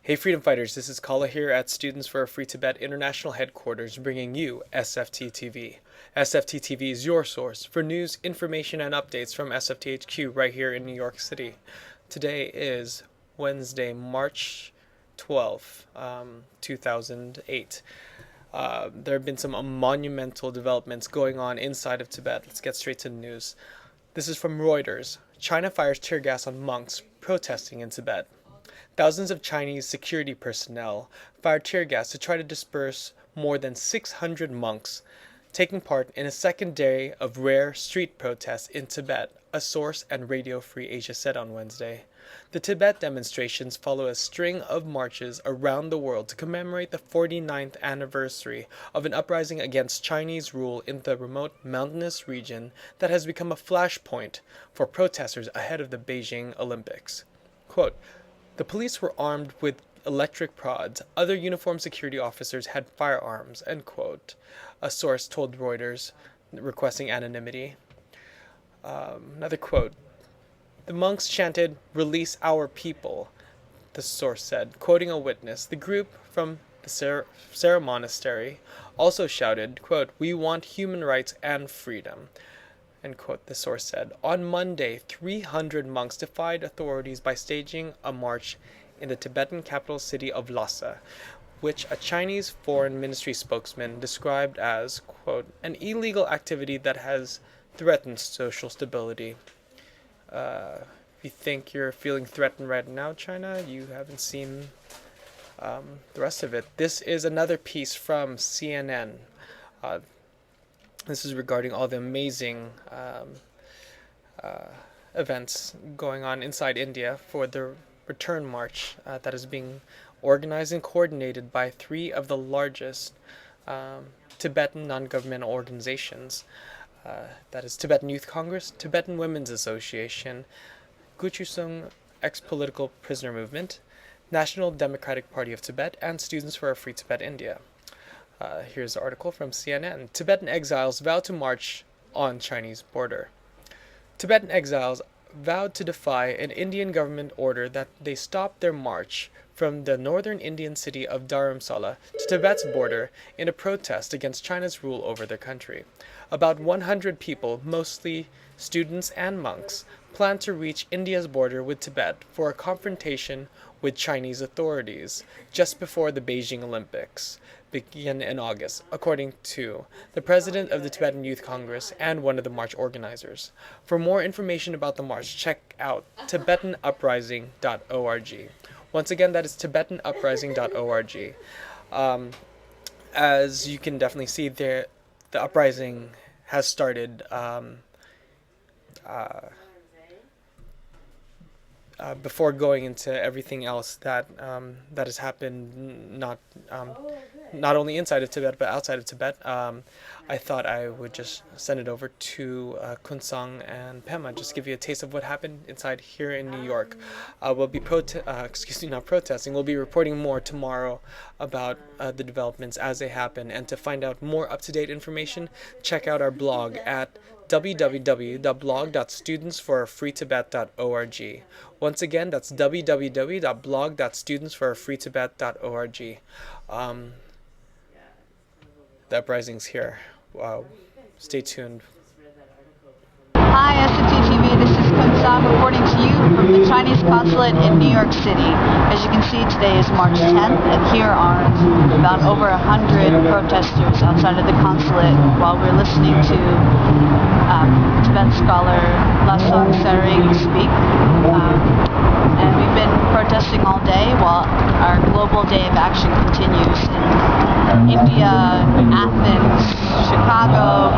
Hey Freedom Fighters, this is Kala here at Students for a Free Tibet International Headquarters bringing you SFTtv. SFTtv is your source for news, information, and updates from SFTHQ right here in New York City. Today is Wednesday, March 12th, 2008. There have been some monumental developments going on inside of Tibet. Let's get straight to the news. This is from Reuters. China fires tear gas on monks protesting in Tibet. Thousands of Chinese security personnel fired tear gas to try to disperse more than 600 monks taking part in a second day of rare street protests in Tibet, a source and Radio Free Asia said on Wednesday. The Tibet demonstrations follow a string of marches around the world to commemorate the 49th anniversary of an uprising against Chinese rule in the remote mountainous region that has become a flashpoint for protesters ahead of the Beijing Olympics. Quote, "The police were armed with electric prods. Other uniformed security officers had firearms," end quote, a source told Reuters, requesting anonymity. Another quote, "The monks chanted, 'Release our people,'" the source said, quoting a witness. The group from the Sarah Monastery also shouted, quote, "We want human rights and freedom," end quote, the source said. On Monday, 300 monks defied authorities by staging a march in the Tibetan capital city of Lhasa, which a Chinese foreign ministry spokesman described as, quote, "an illegal activity that has threatened social stability." If you think you're feeling threatened right now, China, you haven't seen the rest of it. This is another piece from CNN. This is regarding all the amazing events going on inside India for the return march that is being organized and coordinated by three of the largest Tibetan non-governmental organizations. That is Tibetan Youth Congress, Tibetan Women's Association, Guchusung Ex-Political Prisoner Movement, National Democratic Party of Tibet, and Students for a Free Tibet India. Here's the article from CNN. Tibetan exiles vow to march on Chinese border. Tibetan exiles vowed to defy an Indian government order that they stop their march from the northern Indian city of Dharamsala to Tibet's border in a protest against China's rule over their country. About 100 people, mostly students and monks, plan to reach India's border with Tibet for a confrontation with Chinese authorities just before the Beijing Olympics begin in August, according to the president of the Tibetan Youth Congress and one of the march organizers. For more information about the march, check out TibetanUprising.org. Once again, that is TibetanUprising.org. As you can definitely see there, the uprising has started before going into everything else that has happened, not only inside of Tibet but outside of Tibet. I thought I would just send it over to Kunsang and Pema, just give you a taste of what happened inside here in New York. We'll be not protesting. We'll be reporting more tomorrow about the developments as they happen. And to find out more up-to-date information, check out our blog at www.blog.studentsforafreetibet.org. Once again, that's www.blog.studentsforafreetibet.org. The uprising's here. Wow. Stay tuned. Hi, SFTtv. This is Kunsang reporting to you from the Chinese consulate in New York City. As you can see, today is March 10th, and here are about over 100 protesters outside of the consulate while we're listening to Tibetan scholar Lasong Sering speak. And we've been protesting all day while our global day of action continues in India, Athens, Chicago,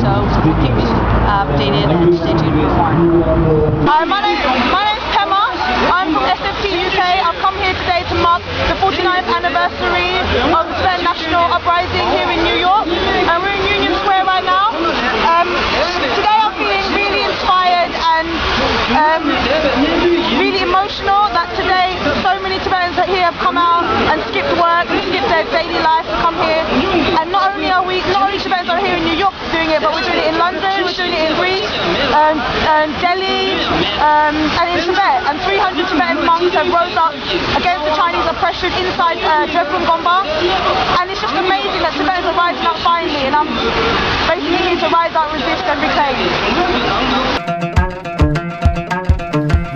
So keep you updated and stay tuned for more. My name's Pema. I'm from SFT UK. I've come here today to mark the 49th anniversary of the Tibetan National Uprising here in New York. And we're in Union Square right now. Today I'm feeling really inspired and really emotional that today so many Tibetans here have come out and skipped work and skipped their daily life to come here. And not only Tibetans are here in New York doing it, but we're doing it in London, we're doing it in Greece, Delhi, and in Tibet. And 300 Tibetan monks have rose up against the Chinese oppression inside Drepung Gompa. And it's just amazing that Tibetans are rising up finally, and I'm basically here to rise up, resist and reclaim.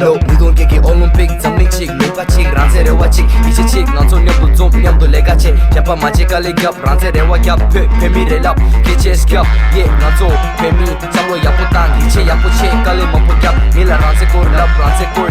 No, 미돈 깨기 올림픽 장미칙 루가칙 란세레와칙 이제칙 난소녀도 좀 냠도 레가체 캬파 마치칼리 겹 란세레와 겹 페미레랍 케체스 겹 예, 난소 페미 잠로 야포탄 이체 야포체 칼리 마포 겹 밀라 란세 콜랍 란세 콜